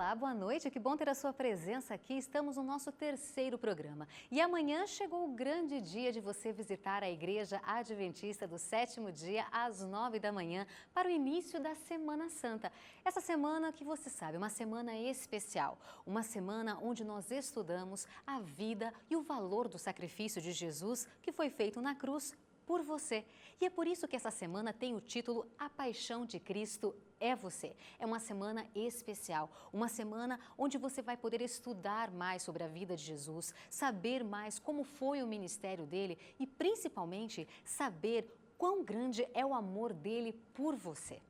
Olá, boa noite, que bom ter a sua presença aqui. Estamos no nosso terceiro programa. E amanhã chegou o grande dia de você visitar a Igreja Adventista do Sétimo Dia, às 9 da manhã, para o início da Semana Santa. Essa semana que você sabe, uma semana especial. Uma semana onde nós estudamos a vida e o valor do sacrifício de Jesus que foi feito na cruz por você. E é por isso que essa semana tem o título A Paixão de Cristo é Você. É uma semana especial, uma semana onde você vai poder estudar mais sobre a vida de Jesus, saber mais como foi o ministério dele e principalmente saber quão grande é o amor dele por você.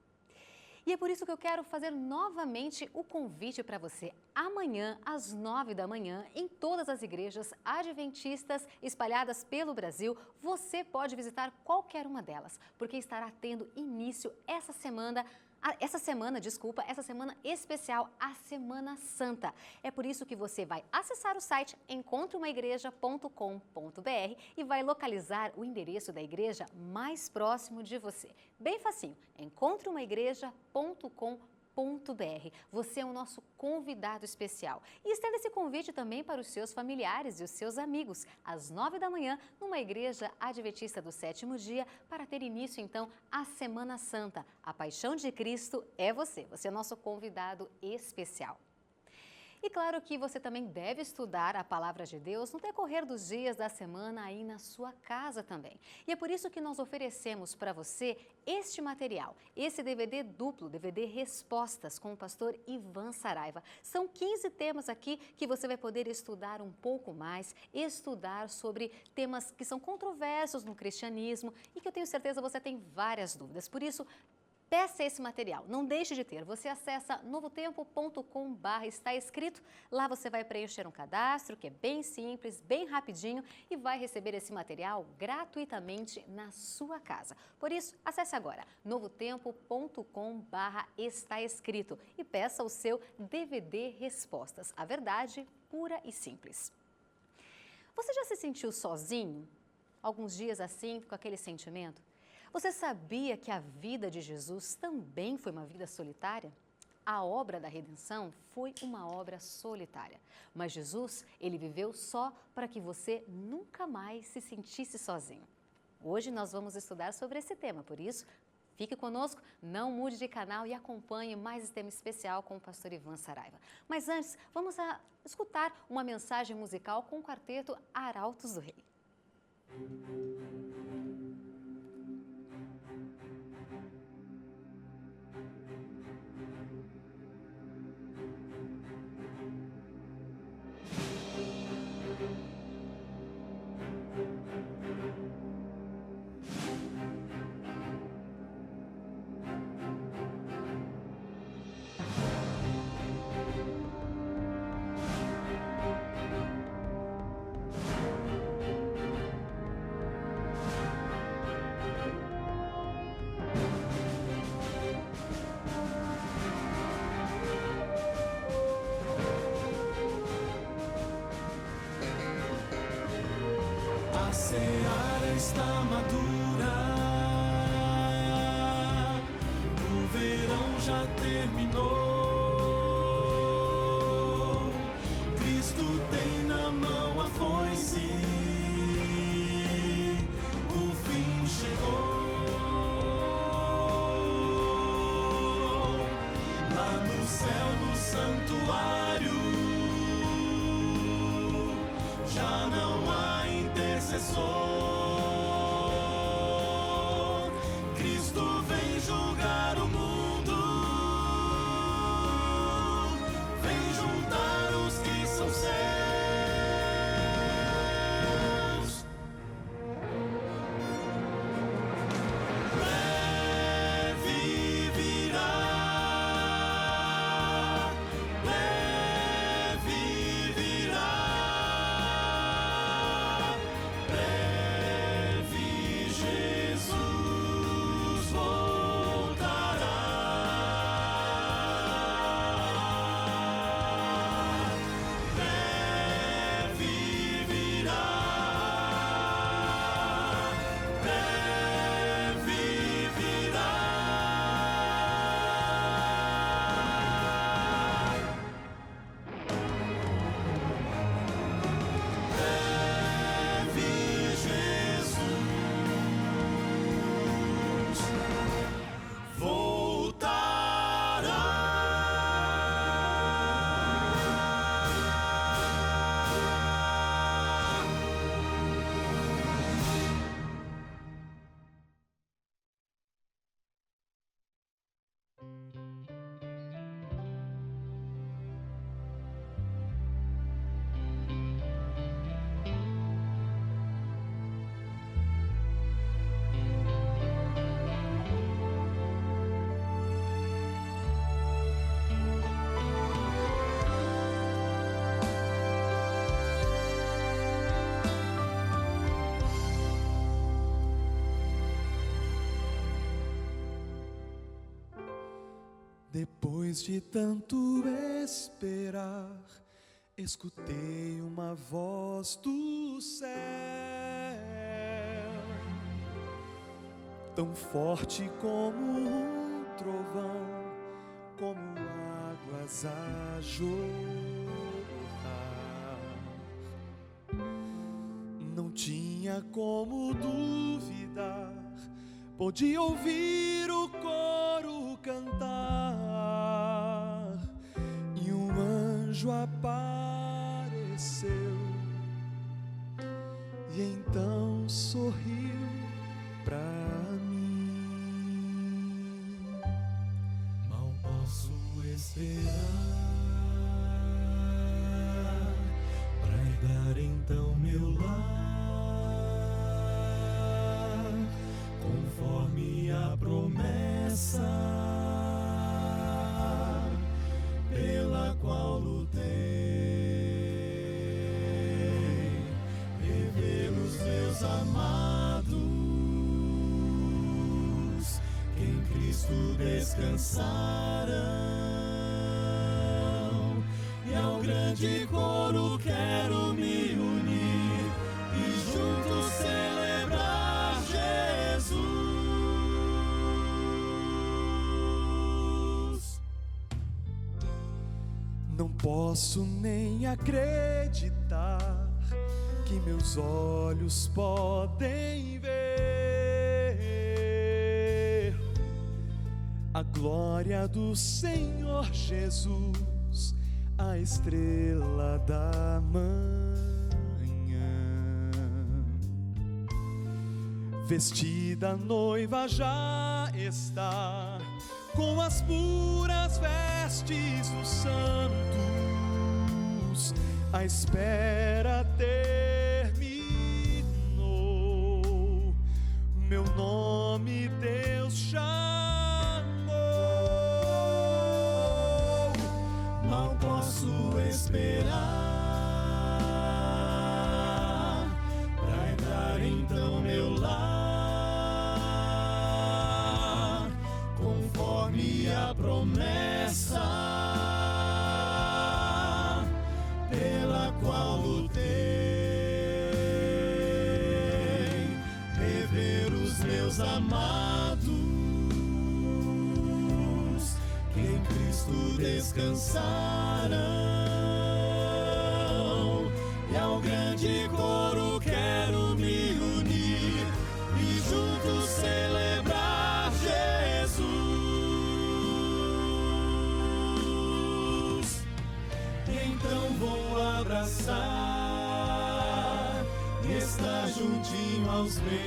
E é por isso que eu quero fazer novamente o convite para você. Amanhã, às 9 da manhã, em todas as igrejas adventistas espalhadas pelo Brasil, você pode visitar qualquer uma delas, porque estará tendo início essa semana especial, a Semana Santa. É por isso que você vai acessar o site encontreumaigreja.com.br e vai localizar o endereço da igreja mais próximo de você. Bem facinho, encontreumaigreja.com.br. Você é o nosso convidado especial. E estenda esse convite também para os seus familiares e os seus amigos, às 9 da manhã, numa igreja adventista do sétimo dia, para ter início, então, a Semana Santa. A Paixão de Cristo é você. Você é o nosso convidado especial. E claro que você também deve estudar a Palavra de Deus no decorrer dos dias da semana aí na sua casa também. E é por isso que nós oferecemos para você este material, esse DVD duplo, DVD Respostas com o pastor Ivan Saraiva. São 15 temas aqui que você vai poder estudar um pouco mais, estudar sobre temas que são controversos no cristianismo e que eu tenho certeza você tem várias dúvidas. Por isso, peça esse material, não deixe de ter. Você acessa novotempo.com/está escrito. Lá você vai preencher um cadastro que é bem simples, bem rapidinho e vai receber esse material gratuitamente na sua casa. Por isso, acesse agora novotempo.com/está escrito e peça o seu DVD Respostas, a verdade pura e simples. Você já se sentiu sozinho? Alguns dias assim, com aquele sentimento? Você sabia que a vida de Jesus também foi uma vida solitária? A obra da redenção foi uma obra solitária. Mas Jesus, ele viveu só para que você nunca mais se sentisse sozinho. Hoje nós vamos estudar sobre esse tema, por isso, fique conosco, não mude de canal e acompanhe mais esse tema especial com o pastor Ivan Saraiva. Mas antes, vamos escutar uma mensagem musical com o quarteto Arautos do Rei. A seara está madura, o verão já terminou. Cristo tem na mão a foice, o fim chegou. Lá no céu, no santuário, já não há intercessor. Cristo vem julgar o mundo, vem juntar os que são seus. Breve virá, breve virá. Jesus voltará. Breve Depois de tanto esperar, escutei uma voz do céu, tão forte como um trovão, como águas a jorrar. Não tinha como duvidar, podia ouvir o coro cantar, e um anjo apareceu, e então sorriu pra mim. Mal posso esperar pra herdar então meu lar, conforme a promessa pela qual lutei, rever os meus amados que em Cristo descansarão, e ao grande coro quero me unir e juntos celebrar Jesus. Não posso nem acreditar que meus olhos podem ver a glória do Senhor Jesus, a estrela da manhã. Vestida noiva já está, com as puras vestes dos santos, a espera terminou, meu nome Deus chamou. Mal posso esperar pra entrar então meu lar, conforme a promessa pela qual lutei, rever os meus amados que em Cristo descansarão, e ao grande coro quero me unir e juntos celebrar Jesus. Então vou abraçar e estar juntinho aos meus,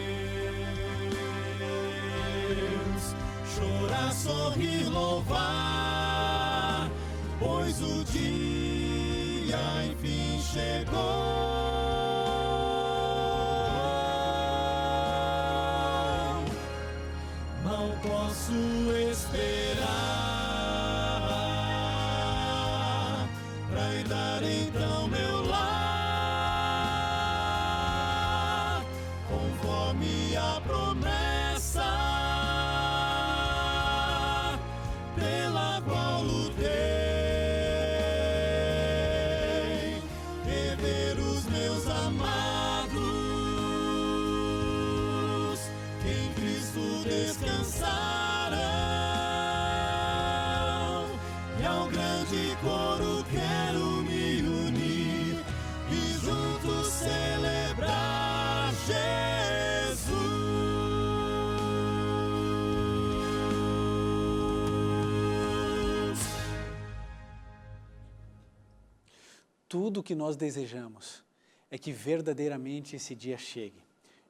chorar, sorrir, louvar, pois o dia enfim chegou. Mal posso esperar pra herdar então meu lar, conforme a promessa pela qual lutei, rever os meus amados que em Cristo descansarão, e ao grande coro quero me unir e juntos celebrar Jesus. Tudo o que nós desejamos é que verdadeiramente esse dia chegue.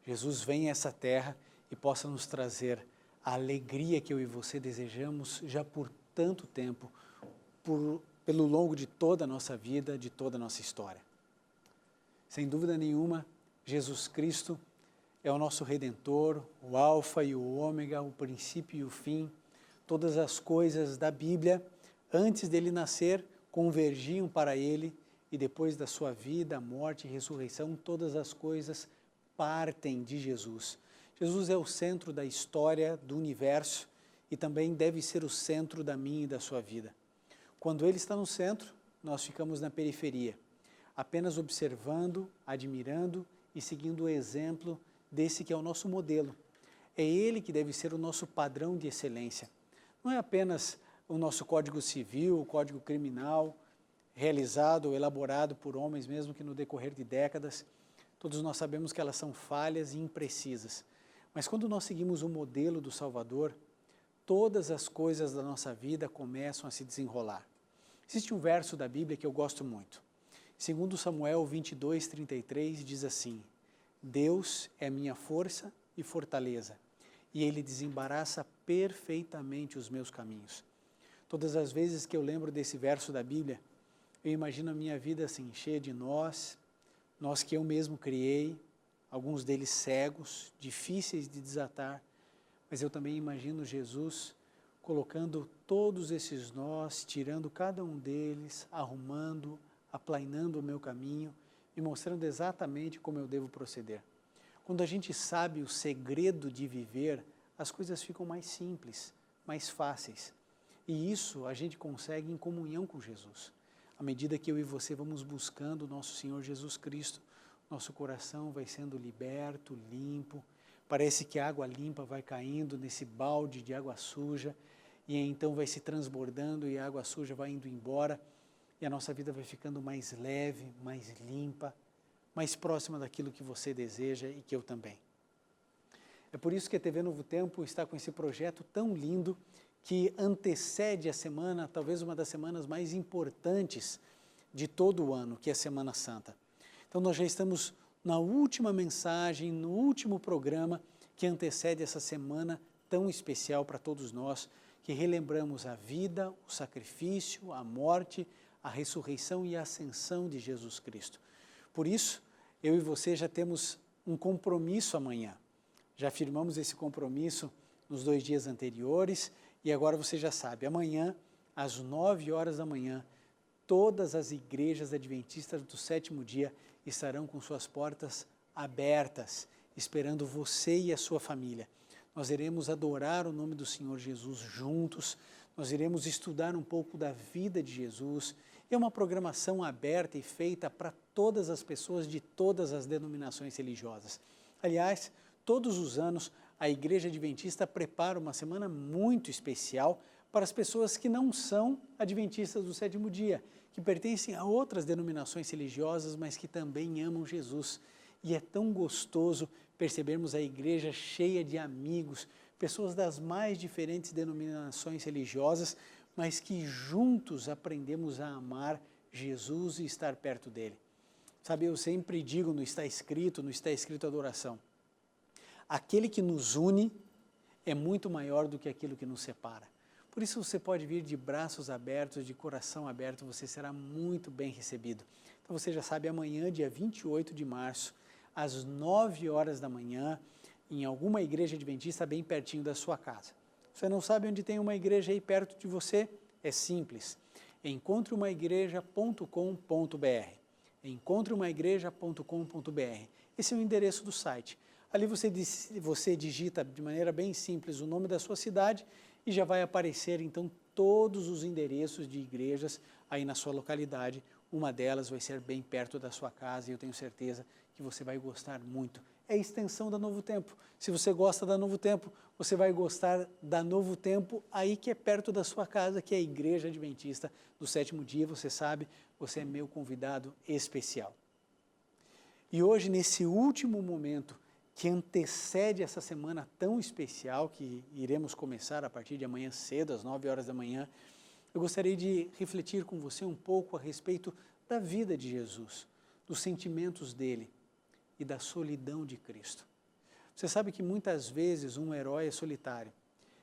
Jesus venha a essa terra e possa nos trazer a alegria que eu e você desejamos já por tanto tempo, pelo longo de toda a nossa vida, de toda a nossa história. Sem dúvida nenhuma, Jesus Cristo é o nosso Redentor, o Alfa e o Ômega, o princípio e o fim. Todas as coisas da Bíblia, antes dele nascer, convergiam para ele, e depois da sua vida, morte e ressurreição, todas as coisas partem de Jesus. Jesus é o centro da história do universo e também deve ser o centro da minha e da sua vida. Quando Ele está no centro, nós ficamos na periferia, apenas observando, admirando e seguindo o exemplo desse que é o nosso modelo. É Ele que deve ser o nosso padrão de excelência. Não é apenas o nosso Código Civil, o Código Criminal, realizado, elaborado por homens, mesmo que no decorrer de décadas, todos nós sabemos que elas são falhas e imprecisas. Mas quando nós seguimos o modelo do Salvador, todas as coisas da nossa vida começam a se desenrolar. Existe um verso da Bíblia que eu gosto muito. Segundo Samuel 22:33 diz assim: Deus é minha força e fortaleza, e Ele desembaraça perfeitamente os meus caminhos. Todas as vezes que eu lembro desse verso da Bíblia, eu imagino a minha vida assim, cheia de nós que eu mesmo criei, alguns deles cegos, difíceis de desatar, mas eu também imagino Jesus colocando todos esses nós, tirando cada um deles, arrumando, aplainando o meu caminho e mostrando exatamente como eu devo proceder. Quando a gente sabe o segredo de viver, as coisas ficam mais simples, mais fáceis. E isso a gente consegue em comunhão com Jesus. À medida que eu e você vamos buscando o nosso Senhor Jesus Cristo, nosso coração vai sendo liberto, limpo. Parece que a água limpa vai caindo nesse balde de água suja e então vai se transbordando e a água suja vai indo embora e a nossa vida vai ficando mais leve, mais limpa, mais próxima daquilo que você deseja e que eu também. É por isso que a TV Novo Tempo está com esse projeto tão lindo que antecede a semana, talvez uma das semanas mais importantes de todo o ano, que é a Semana Santa. Então nós já estamos na última mensagem, no último programa que antecede essa semana tão especial para todos nós, que relembramos a vida, o sacrifício, a morte, a ressurreição e a ascensão de Jesus Cristo. Por isso, eu e você já temos um compromisso amanhã. Já firmamos esse compromisso nos 2 dias anteriores e agora você já sabe, amanhã, às 9 horas da manhã, todas as igrejas adventistas do 7º dia estarão com suas portas abertas, esperando você e a sua família. Nós iremos adorar o nome do Senhor Jesus juntos, nós iremos estudar um pouco da vida de Jesus. É uma programação aberta e feita para todas as pessoas de todas as denominações religiosas. Aliás, todos os anos a Igreja Adventista prepara uma semana muito especial para as pessoas que não são adventistas do 7º dia, que pertencem a outras denominações religiosas, mas que também amam Jesus. E é tão gostoso percebermos a igreja cheia de amigos, pessoas das mais diferentes denominações religiosas, mas que juntos aprendemos a amar Jesus e estar perto dele. Sabe, eu sempre digo no Está Escrito Adoração, aquele que nos une é muito maior do que aquilo que nos separa. Por isso você pode vir de braços abertos, de coração aberto, você será muito bem recebido. Então você já sabe, amanhã, dia 28 de março, às 9 horas da manhã, em alguma igreja adventista bem pertinho da sua casa. Você não sabe onde tem uma igreja aí perto de você? É simples. encontreumaigreja.com.br. encontreumaigreja.com.br. Esse é o endereço do site. Ali você digita de maneira bem simples o nome da sua cidade e já vai aparecer então todos os endereços de igrejas aí na sua localidade. Uma delas vai ser bem perto da sua casa e eu tenho certeza que você vai gostar muito. É a extensão da Novo Tempo. Se você gosta da Novo Tempo, você vai gostar da Novo Tempo aí que é perto da sua casa, que é a Igreja Adventista do 7º dia. Você sabe, você é meu convidado especial. E hoje, nesse último momento que antecede essa semana tão especial, que iremos começar a partir de amanhã cedo, às 9 horas da manhã, eu gostaria de refletir com você um pouco a respeito da vida de Jesus, dos sentimentos dele e da solidão de Cristo. Você sabe que muitas vezes um herói é solitário.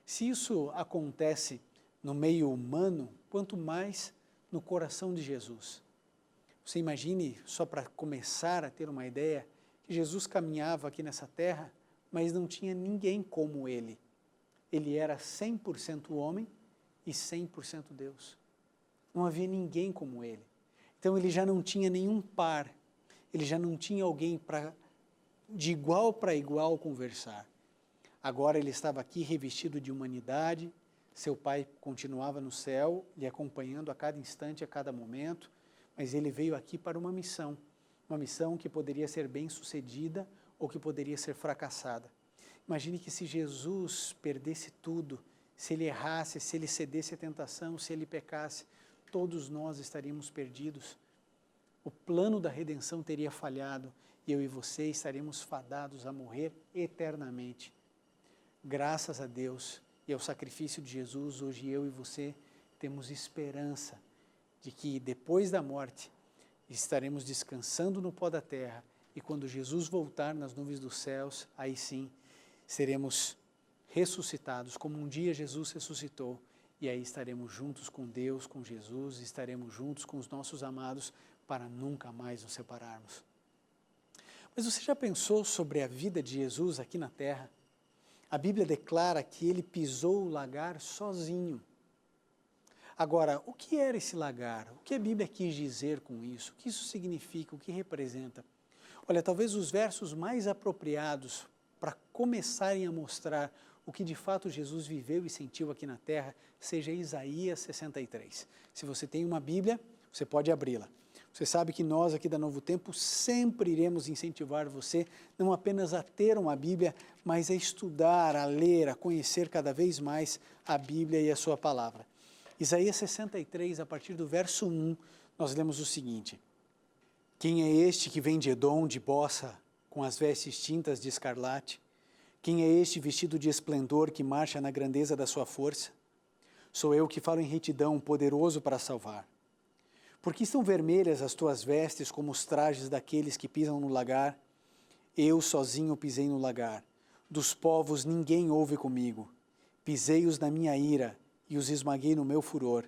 Se isso acontece no meio humano, quanto mais no coração de Jesus. Você imagine, só para começar a ter uma ideia, que Jesus caminhava aqui nessa terra, mas não tinha ninguém como ele. Ele era 100% homem e 100% Deus. Não havia ninguém como ele. Então ele já não tinha nenhum par, ele já não tinha alguém para de igual para igual conversar. Agora ele estava aqui revestido de humanidade, seu pai continuava no céu, lhe acompanhando a cada instante, a cada momento, mas ele veio aqui para uma missão que poderia ser bem-sucedida ou que poderia ser fracassada. Imagine que se Jesus perdesse tudo, se ele errasse, se ele cedesse à tentação, se ele pecasse, todos nós estaríamos perdidos. O plano da redenção teria falhado e eu e você estaríamos fadados a morrer eternamente. Graças a Deus e ao sacrifício de Jesus, hoje eu e você temos esperança de que depois da morte estaremos descansando no pó da terra e quando Jesus voltar nas nuvens dos céus, aí sim seremos ressuscitados como um dia Jesus ressuscitou e aí estaremos juntos com Deus, com Jesus, estaremos juntos com os nossos amados para nunca mais nos separarmos. Mas você já pensou sobre a vida de Jesus aqui na terra? A Bíblia declara que ele pisou o lagar sozinho. Agora, o que era esse lagar? O que a Bíblia quis dizer com isso? O que isso significa? O que representa? Olha, talvez os versos mais apropriados para começarem a mostrar o que de fato Jesus viveu e sentiu aqui na terra seja Isaías 63. Se você tem uma Bíblia, você pode abri-la. Você sabe que nós aqui da Novo Tempo sempre iremos incentivar você não apenas a ter uma Bíblia, mas a estudar, a ler, a conhecer cada vez mais a Bíblia e a sua palavra. Isaías 63, a partir do verso 1, nós lemos o seguinte: Quem é este que vem de Edom, de bossa, com as vestes tintas de escarlate? Quem é este vestido de esplendor que marcha na grandeza da sua força? Sou eu que falo em retidão, poderoso para salvar. Porque estão vermelhas as tuas vestes como os trajes daqueles que pisam no lagar? Eu sozinho pisei no lagar. Dos povos ninguém houve comigo. Pisei-os na minha ira e os esmaguei no meu furor.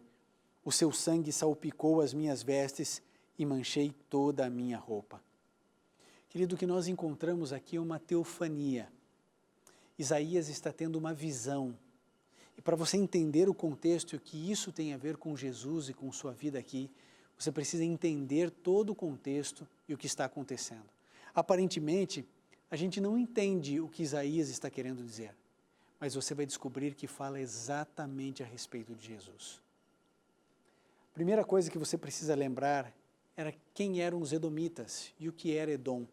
O seu sangue salpicou as minhas vestes e manchei toda a minha roupa. Querido, o que nós encontramos aqui é uma teofania. Isaías está tendo uma visão. E para você entender o contexto e o que isso tem a ver com Jesus e com sua vida aqui, você precisa entender todo o contexto e o que está acontecendo. Aparentemente, a gente não entende o que Isaías está querendo dizer, mas você vai descobrir que fala exatamente a respeito de Jesus. A primeira coisa que você precisa lembrar era quem eram os edomitas e o que era Edom.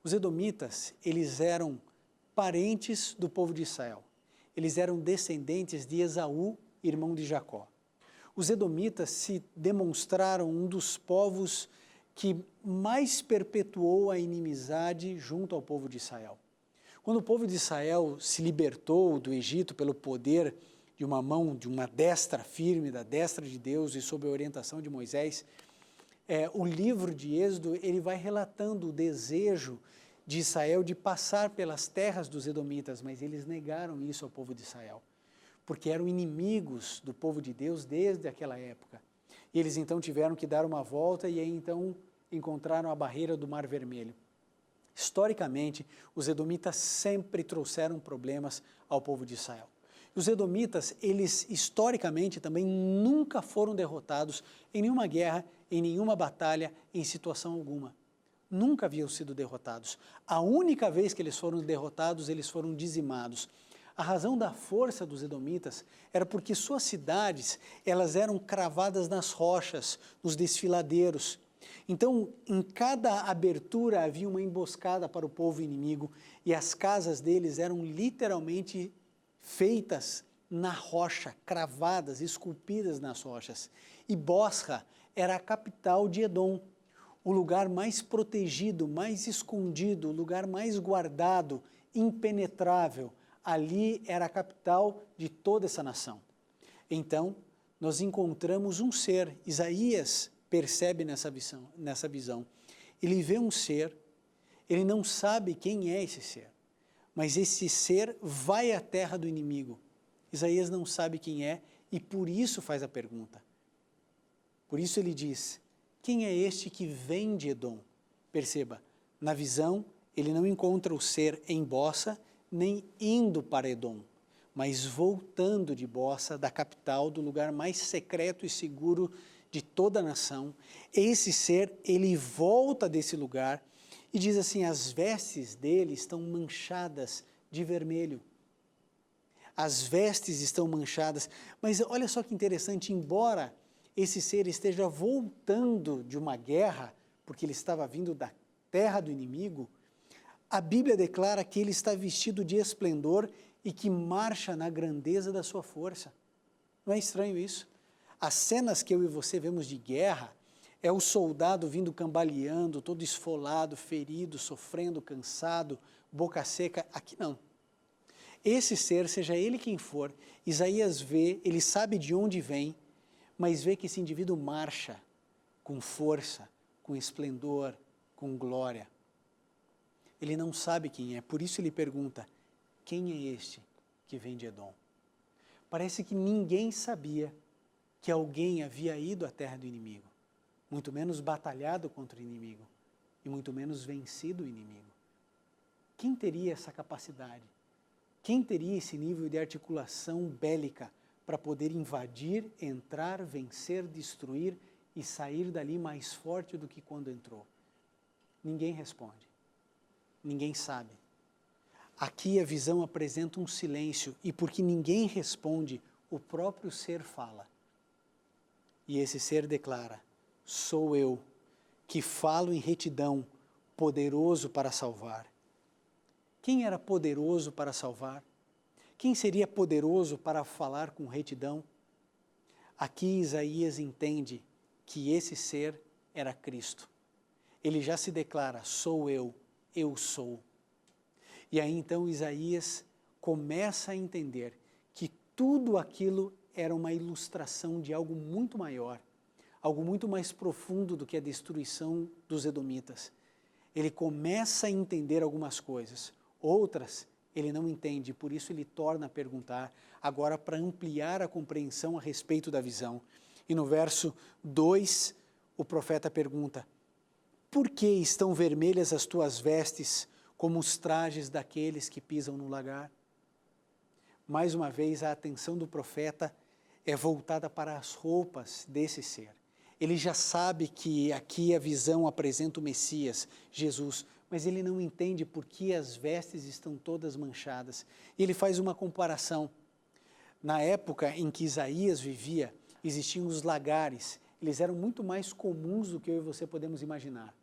Os edomitas, eles eram parentes do povo de Israel. Eles eram descendentes de Esaú, irmão de Jacó. Os edomitas se demonstraram um dos povos que mais perpetuou a inimizade junto ao povo de Israel. Quando o povo de Israel se libertou do Egito pelo poder de uma mão, de uma destra firme, da destra de Deus e sob a orientação de Moisés, o livro de Êxodo, ele vai relatando o desejo de Israel de passar pelas terras dos edomitas, mas eles negaram isso ao povo de Israel, porque eram inimigos do povo de Deus desde aquela época. E eles então tiveram que dar uma volta e aí então encontraram a barreira do Mar Vermelho. Historicamente, os edomitas sempre trouxeram problemas ao povo de Israel. Os edomitas, eles historicamente também nunca foram derrotados em nenhuma guerra, em nenhuma batalha, em situação alguma. Nunca haviam sido derrotados. A única vez que eles foram derrotados, eles foram dizimados. A razão da força dos edomitas era porque suas cidades, elas eram cravadas nas rochas, nos desfiladeiros. Então, em cada abertura havia uma emboscada para o povo inimigo e as casas deles eram literalmente feitas na rocha, cravadas, esculpidas nas rochas. E Bosra era a capital de Edom, o lugar mais protegido, mais escondido, o lugar mais guardado, impenetrável. Ali era a capital de toda essa nação. Então, nós encontramos um ser, Isaías percebe nessa visão. Ele vê um ser, ele não sabe quem é esse ser, mas esse ser vai à terra do inimigo. Isaías não sabe quem é e por isso faz a pergunta. Por isso ele diz: quem é este que vem de Edom? Perceba, na visão ele não encontra o ser em Bossa, nem indo para Edom, mas voltando de Bossa, da capital, do lugar mais secreto e seguro de toda a nação. Esse ser, ele volta desse lugar e diz assim: as vestes dele estão manchadas de vermelho. as vestes estão manchadas. Mas olha só que interessante, embora esse ser esteja voltando de uma guerra, porque ele estava vindo da terra do inimigo, a Bíblia declara que ele está vestido de esplendor e que marcha na grandeza da sua força. Não é estranho isso? As cenas que eu e você vemos de guerra, é o soldado vindo cambaleando, todo esfolado, ferido, sofrendo, cansado, boca seca. Aqui não. Esse ser, seja ele quem for, Isaías vê, ele sabe de onde vem, mas vê que esse indivíduo marcha com força, com esplendor, com glória. Ele não sabe quem é, por isso ele pergunta, quem é este que vem de Edom? Parece que ninguém sabia que alguém havia ido à terra do inimigo, muito menos batalhado contra o inimigo, e muito menos vencido o inimigo. Quem teria essa capacidade? Quem teria esse nível de articulação bélica para poder invadir, entrar, vencer, destruir e sair dali mais forte do que quando entrou? Ninguém responde. Ninguém sabe. Aqui a visão apresenta um silêncio e porque ninguém responde, o próprio ser fala. E esse ser declara, sou eu, que falo em retidão, poderoso para salvar. Quem era poderoso para salvar? Quem seria poderoso para falar com retidão? Aqui Isaías entende que esse ser era Cristo. Ele já se declara, sou eu sou. E aí então Isaías começa a entender que tudo aquilo era uma ilustração de algo muito maior, algo muito mais profundo do que a destruição dos edomitas. Ele começa a entender algumas coisas, outras ele não entende, por isso ele torna a perguntar, agora para ampliar a compreensão a respeito da visão. E no verso 2, o profeta pergunta, por que estão vermelhas as tuas vestes, como os trajes daqueles que pisam no lagar? Mais uma vez, a atenção do profeta é voltada para as roupas desse ser. Ele já sabe que aqui a visão apresenta o Messias, Jesus, mas ele não entende por que as vestes estão todas manchadas. Ele faz uma comparação. Na época em que Isaías vivia, existiam os lagares. Eles eram muito mais comuns do que eu e você podemos imaginar.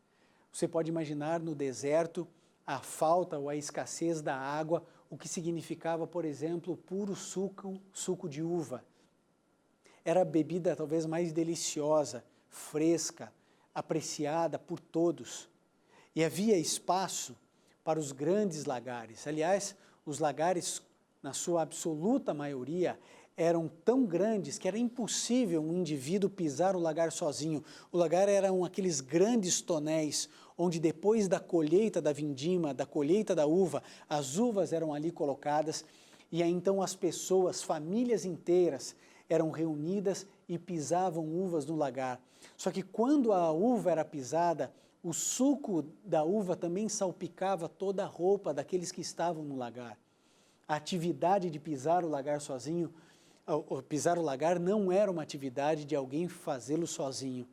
Você pode imaginar no deserto a falta ou a escassez da água, o que significava, por exemplo, o puro suco de uva. Era a bebida talvez mais deliciosa, fresca, apreciada por todos. E havia espaço para os grandes lagares. Aliás, os lagares, na sua absoluta maioria, eram tão grandes que era impossível um indivíduo pisar o lagar sozinho. O lagar eram aqueles grandes tonéis, onde depois da colheita da vindima, da colheita da uva, as uvas eram ali colocadas, e aí então as pessoas, famílias inteiras, eram reunidas e pisavam uvas no lagar. Só que quando a uva era pisada, o suco da uva também salpicava toda a roupa daqueles que estavam no lagar. A atividade de pisar o lagar sozinho, pisar o lagar não era uma atividade de alguém fazê-lo sozinho.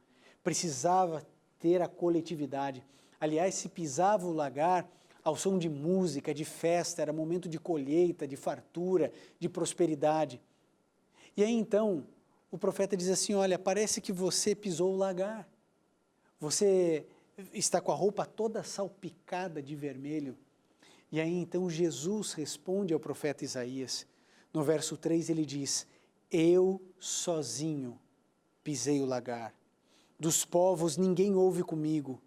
Precisava ter a coletividade. Aliás, se pisava o lagar ao som de música, de festa, era momento de colheita, de fartura, de prosperidade. E aí então, o profeta diz assim, olha, parece que você pisou o lagar. Você está com a roupa toda salpicada de vermelho. E aí então Jesus responde ao profeta Isaías. No verso 3 ele diz, eu sozinho pisei o lagar. Dos povos ninguém houve comigo.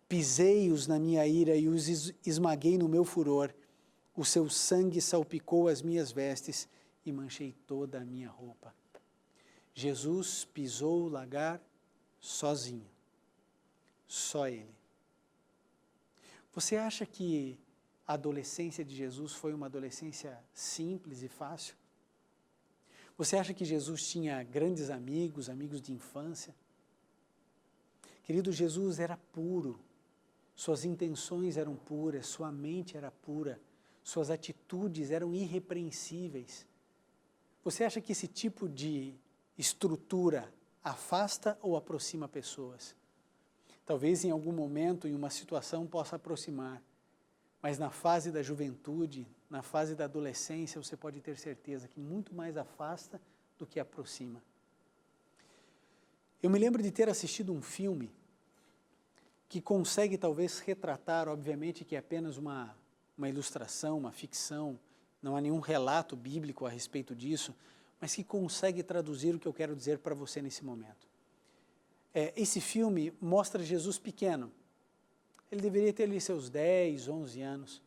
Pisei-os na minha ira e os esmaguei no meu furor. O seu sangue salpicou as minhas vestes e manchei toda a minha roupa. Jesus pisou o lagar sozinho. Só ele. Você acha que a adolescência de Jesus foi uma adolescência simples e fácil? Você acha que Jesus tinha grandes amigos, amigos de infância? Querido, Jesus era puro, suas intenções eram puras, sua mente era pura, suas atitudes eram irrepreensíveis. Você acha que esse tipo de estrutura afasta ou aproxima pessoas? Talvez em algum momento, em uma situação, possa aproximar, Mas na fase da juventude, na fase da adolescência, você pode ter certeza que muito mais afasta do que aproxima. Eu me lembro de ter assistido um filme que consegue talvez retratar, obviamente que é apenas uma ilustração, uma ficção, não há nenhum relato bíblico a respeito disso, mas que consegue traduzir o que eu quero dizer para você nesse momento. Esse filme mostra Jesus pequeno. Ele deveria ter ali seus 10, 11 anos.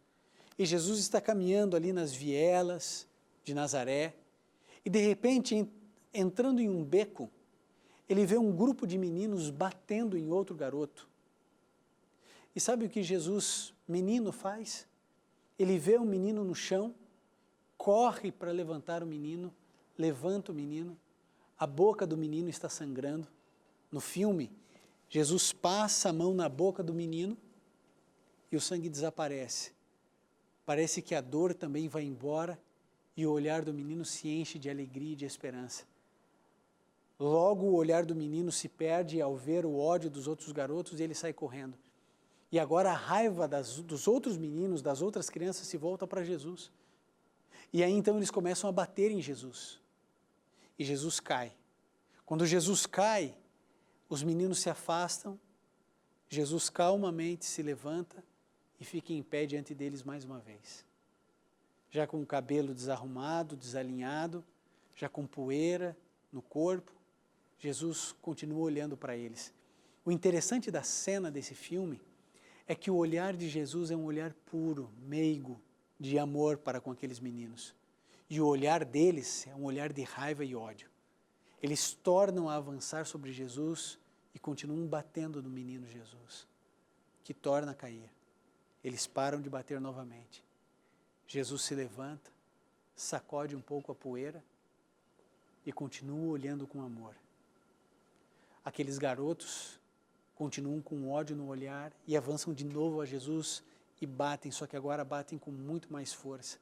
E Jesus está caminhando ali nas vielas de Nazaré. E de repente, entrando em um beco, ele vê um grupo de meninos batendo em outro garoto. E sabe o que Jesus, menino, faz? Ele vê o menino no chão, corre para levantar o menino, levanta o menino, a boca do menino está sangrando. No filme, Jesus passa a mão na boca do menino e o sangue desaparece. Parece que a dor também vai embora e o olhar do menino se enche de alegria e de esperança. Logo o olhar do menino se perde ao ver o ódio dos outros garotos e ele sai correndo. E agora a raiva dos outros meninos, das outras crianças se volta para Jesus. E aí então eles começam a bater em Jesus. E Jesus cai. Quando Jesus cai, os meninos se afastam, Jesus calmamente se levanta e fica em pé diante deles mais uma vez. Já com o cabelo desarrumado, desalinhado, já com poeira no corpo, Jesus continua olhando para eles. O interessante da cena desse filme é que o olhar de Jesus é um olhar puro, meigo, de amor para com aqueles meninos. E o olhar deles é um olhar de raiva e ódio. Eles tornam a avançar sobre Jesus e continuam batendo no menino Jesus, que torna a cair. Eles param de bater novamente. Jesus se levanta, sacode um pouco a poeira e continua olhando com amor. Aqueles garotos continuam com ódio no olhar e avançam de novo a Jesus e batem, só que agora batem com muito mais força.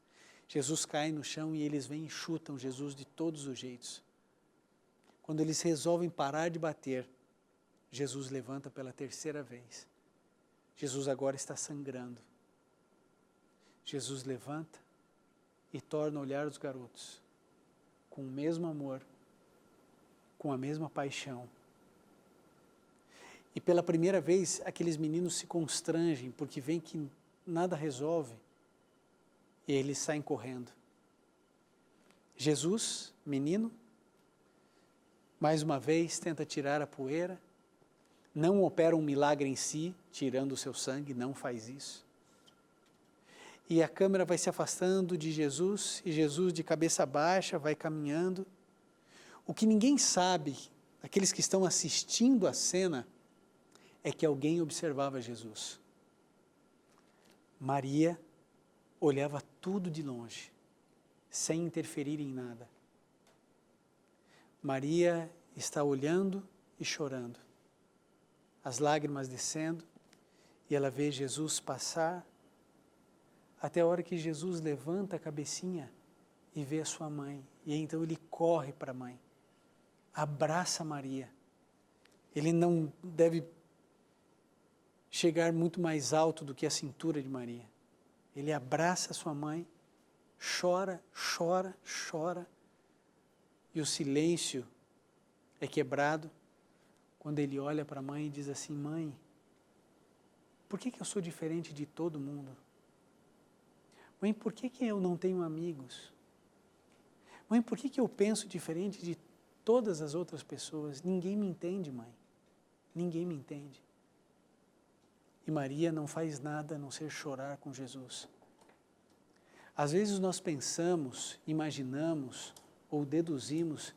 Jesus cai no chão e eles vêm e chutam Jesus de todos os jeitos. Quando eles resolvem parar de bater, Jesus levanta pela terceira vez. Jesus agora está sangrando. Jesus levanta e torna a olhar os garotos com o mesmo amor, com a mesma paixão. E pela primeira vez, aqueles meninos se constrangem, porque veem que nada resolve, e eles saem correndo. Jesus, menino, mais uma vez tenta tirar a poeira, não opera um milagre em si, tirando o seu sangue, não faz isso. E a câmera vai se afastando de Jesus, e Jesus de cabeça baixa vai caminhando. O que ninguém sabe, aqueles que estão assistindo a cena, é que alguém observava Jesus. Maria olhava tudo de longe, sem interferir em nada. Maria está olhando e chorando, as lágrimas descendo, e ela vê Jesus passar, até a hora que Jesus levanta a cabecinha e vê a sua mãe. E então ele corre para a mãe, abraça Maria. Ele não deve chegar muito mais alto do que a cintura de Maria. Ele abraça a sua mãe, chora, chora, chora, e o silêncio é quebrado quando ele olha para a mãe e diz assim: mãe, por que eu sou diferente de todo mundo? Mãe, por que eu não tenho amigos? Mãe, por que eu penso diferente de todas as outras pessoas? Ninguém me entende, mãe. Ninguém me entende. E Maria não faz nada a não ser chorar com Jesus. Às vezes nós pensamos, imaginamos ou deduzimos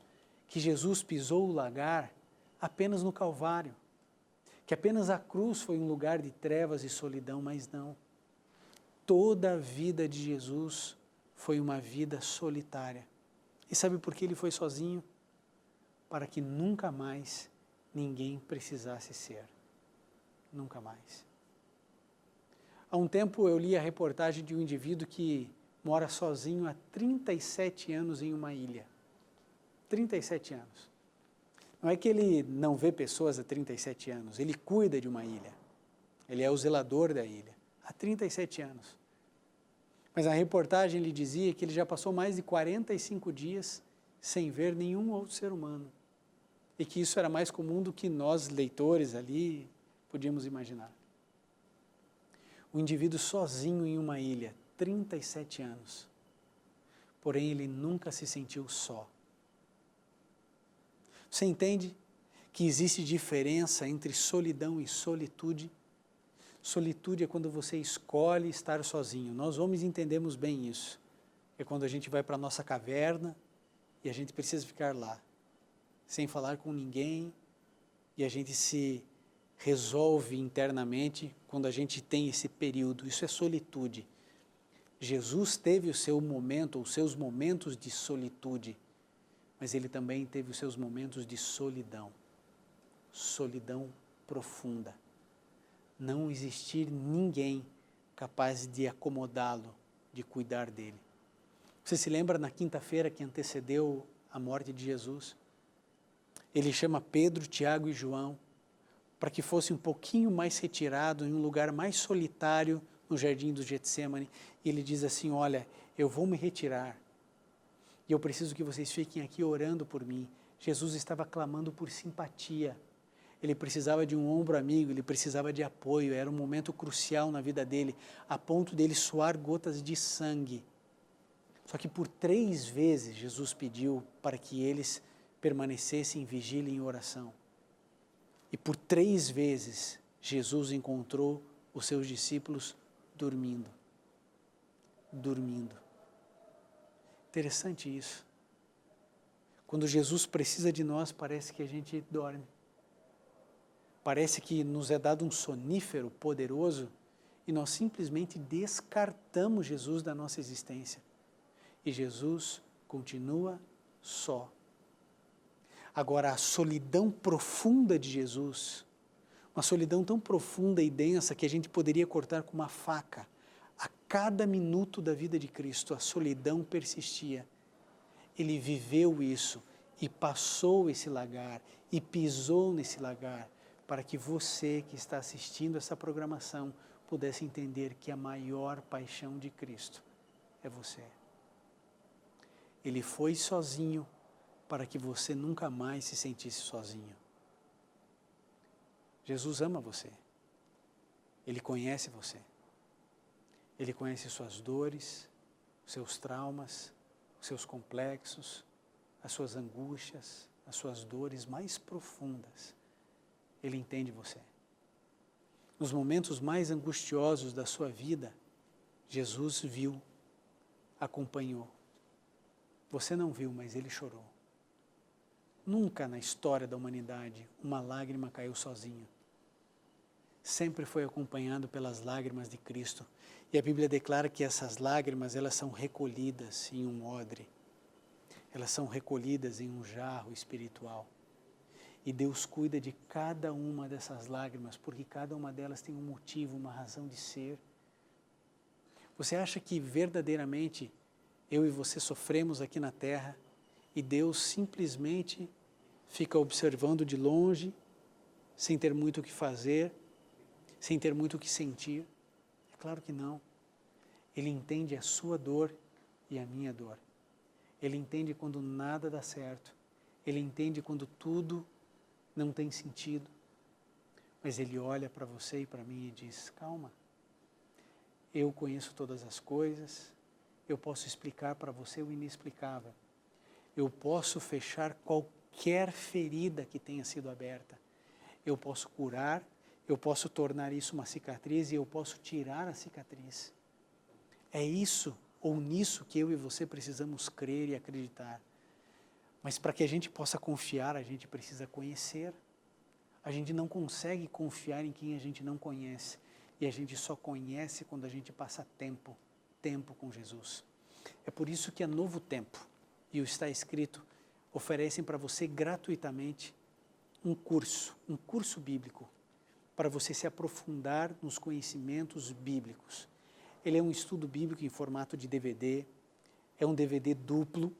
que Jesus pisou o lagar apenas no Calvário, que apenas a cruz foi um lugar de trevas e solidão, mas não. Toda a vida de Jesus foi uma vida solitária. E sabe por que ele foi sozinho? Para que nunca mais ninguém precisasse ser. Nunca mais. Há um tempo eu li a reportagem de um indivíduo que mora sozinho há 37 anos em uma ilha. 37 anos. Não é que ele não vê pessoas há 37 anos, ele cuida de uma ilha. Ele é o zelador da ilha, há 37 anos. Mas a reportagem ele dizia que ele já passou mais de 45 dias sem ver nenhum outro ser humano. E que isso era mais comum do que nós, leitores ali, podíamos imaginar. O indivíduo sozinho em uma ilha, 37 anos. Porém, ele nunca se sentiu só. Você entende que existe diferença entre solidão e solitude? Solitude é quando você escolhe estar sozinho. Nós homens entendemos bem isso. É quando a gente vai para a nossa caverna e a gente precisa ficar lá, sem falar com ninguém, e a gente se resolve internamente quando a gente tem esse período. Isso é solitude. Jesus teve o seu momento, os seus momentos de solitude, mas ele também teve os seus momentos de solidão. Solidão profunda. Não existir ninguém capaz de acomodá-lo, de cuidar dele. Você se lembra na quinta-feira que antecedeu a morte de Jesus? Ele chama Pedro, Tiago e João para que fosse um pouquinho mais retirado, em um lugar mais solitário no jardim do Getsemane. E ele diz assim, olha, eu vou me retirar e eu preciso que vocês fiquem aqui orando por mim. Jesus estava clamando por simpatia. Ele precisava de um ombro amigo, ele precisava de apoio, era um momento crucial na vida dele, a ponto dele suar gotas de sangue. Só que por 3 vezes Jesus pediu para que eles permanecessem em vigília e em oração. E por 3 vezes Jesus encontrou os seus discípulos dormindo. Dormindo. Interessante isso. Quando Jesus precisa de nós, parece que a gente dorme. Parece que nos é dado um sonífero poderoso e nós simplesmente descartamos Jesus da nossa existência. E Jesus continua só. Agora, a solidão profunda de Jesus, uma solidão tão profunda e densa que a gente poderia cortar com uma faca, a cada minuto da vida de Cristo, a solidão persistia. Ele viveu isso e passou esse lagar e pisou nesse lagar para que você que está assistindo essa programação pudesse entender que a maior paixão de Cristo é você. Ele foi sozinho para que você nunca mais se sentisse sozinho. Jesus ama você. Ele conhece você. Ele conhece suas dores, seus traumas, seus complexos, as suas angústias, as suas dores mais profundas. Ele entende você. Nos momentos mais angustiosos da sua vida, Jesus viu, acompanhou. Você não viu, mas ele chorou. Nunca na história da humanidade uma lágrima caiu sozinho. Sempre foi acompanhado pelas lágrimas de Cristo. E a Bíblia declara que essas lágrimas, elas são recolhidas em um odre. Elas são recolhidas em um jarro espiritual. E Deus cuida de cada uma dessas lágrimas, porque cada uma delas tem um motivo, uma razão de ser. Você acha que verdadeiramente eu e você sofremos aqui na terra e Deus simplesmente fica observando de longe, sem ter muito o que fazer, sem ter muito o que sentir? É claro que não. Ele entende a sua dor e a minha dor. Ele entende quando nada dá certo. Ele entende quando tudo não tem sentido. Mas Ele olha para você e para mim e diz, calma, eu conheço todas as coisas, eu posso explicar para você o inexplicável. Eu posso fechar qualquer ferida que tenha sido aberta. Eu posso curar, eu posso tornar isso uma cicatriz e eu posso tirar a cicatriz. É isso ou nisso que eu e você precisamos crer e acreditar. Mas para que a gente possa confiar, a gente precisa conhecer. A gente não consegue confiar em quem a gente não conhece. E a gente só conhece quando a gente passa tempo com Jesus. É por isso que a Novo Tempo, e o Está Escrito, oferecem para você gratuitamente um curso bíblico, para você se aprofundar nos conhecimentos bíblicos. Ele é um estudo bíblico em formato de DVD, é um DVD duplo,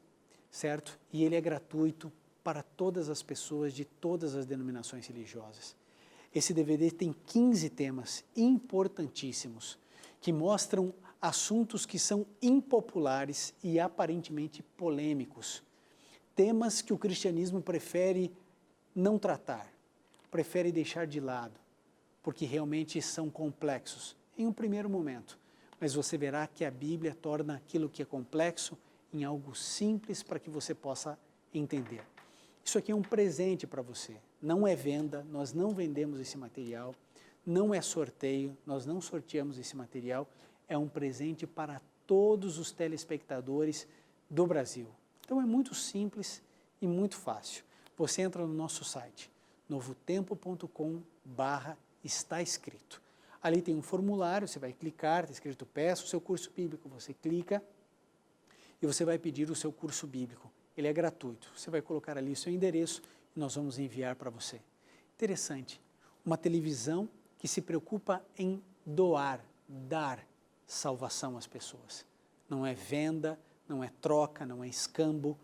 certo? E ele é gratuito para todas as pessoas de todas as denominações religiosas. Esse DVD tem 15 temas importantíssimos que mostram assuntos que são impopulares e aparentemente polêmicos, temas que o cristianismo prefere não tratar, prefere deixar de lado, porque realmente são complexos em um primeiro momento, mas você verá que a Bíblia torna aquilo que é complexo em algo simples para que você possa entender. Isso aqui é um presente para você, não é venda, nós não vendemos esse material, não é sorteio, nós não sorteamos esse material, é um presente para todos os telespectadores do Brasil. Então é muito simples e muito fácil. Você entra no nosso site, novotempo.com/está escrito. Ali tem um formulário, você vai clicar, está escrito peça o seu curso bíblico, você clica e você vai pedir o seu curso bíblico. Ele é gratuito, você vai colocar ali o seu endereço e nós vamos enviar para você. Interessante, uma televisão que se preocupa em doar, dar salvação às pessoas. Não é venda, não é troca, não é escambo,